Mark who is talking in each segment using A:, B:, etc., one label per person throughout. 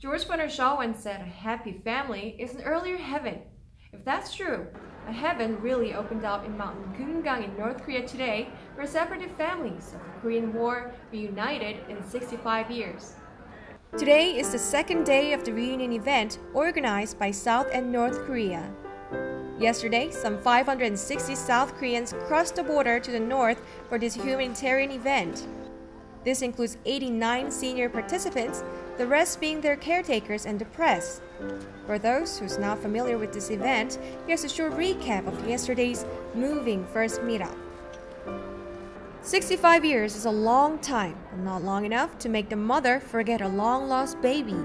A: George Bernard Shaw once said a happy family is an earlier heaven. If that's true, a heaven really opened up in mountain Kumgang in North Korea today, where separated families of the Korean War reunited in 65 years. Today is the second day of the reunion event organized by South and North Korea. Yesterday, some 560 South Koreans crossed the border to the north for this humanitarian event. This includes 89 senior participants, the rest being their caretakers and the press. For those who's not familiar with this event, here's a short recap of yesterday's moving first meetup. 65 years is a long time, but not long enough to make the mother forget a long-lost baby.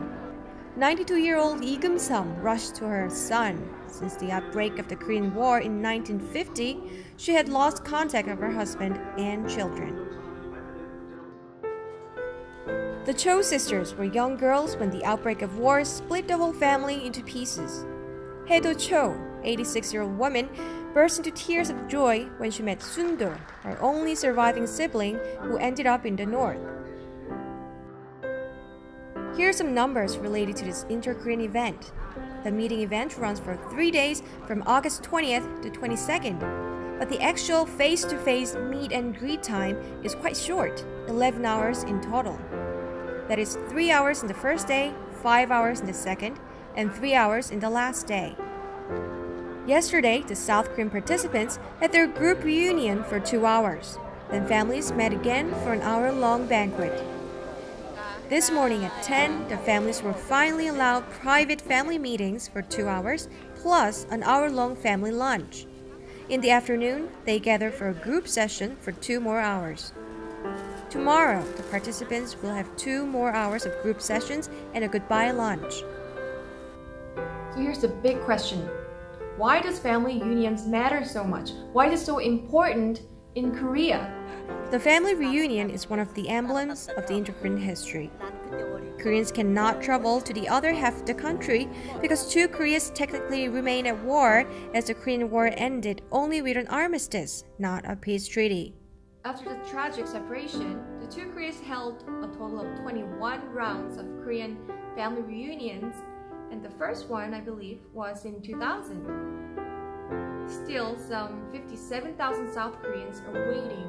A: 92-year-old Lee Kum-sum rushed to her son. Since the outbreak of the Korean War in 1950, she had lost contact of her husband and children. The Cho sisters were young girls when the outbreak of war split the whole family into pieces. Hae-do Cho, 86-year-old woman, burst into tears of joy when she met Sun-do, her only surviving sibling who ended up in the north. Here are some numbers related to this inter-Korean event. The meeting event runs for 3 days from August 20th to 22nd, but the actual face-to-face meet and greet time is quite short, 11 hours in total. That is 3 hours in the first day, 5 hours in the second, and 3 hours in the last day. Yesterday, the South Korean participants had their group reunion for 2 hours. Then families met again for an hour-long banquet. This morning at 10, the families were finally allowed private family meetings for 2 hours, plus an hour-long family lunch. In the afternoon, they gathered for a group session for 2 more hours. Tomorrow, the participants will have 2 more hours of group sessions and a goodbye lunch. So here's the big question. Why does family unions matter so much? Why is it so important in Korea? The family reunion is one of the emblems of the inter-Korean history. Koreans cannot travel to the other half of the country because 2 Koreas technically remain at war, as the Korean War ended only with an armistice, not a peace treaty. After the tragic separation, the 2 Koreas held a total of 21 rounds of Korean family reunions, and the first one, I believe, was in 2000. Still, some 57,000 South Koreans are waiting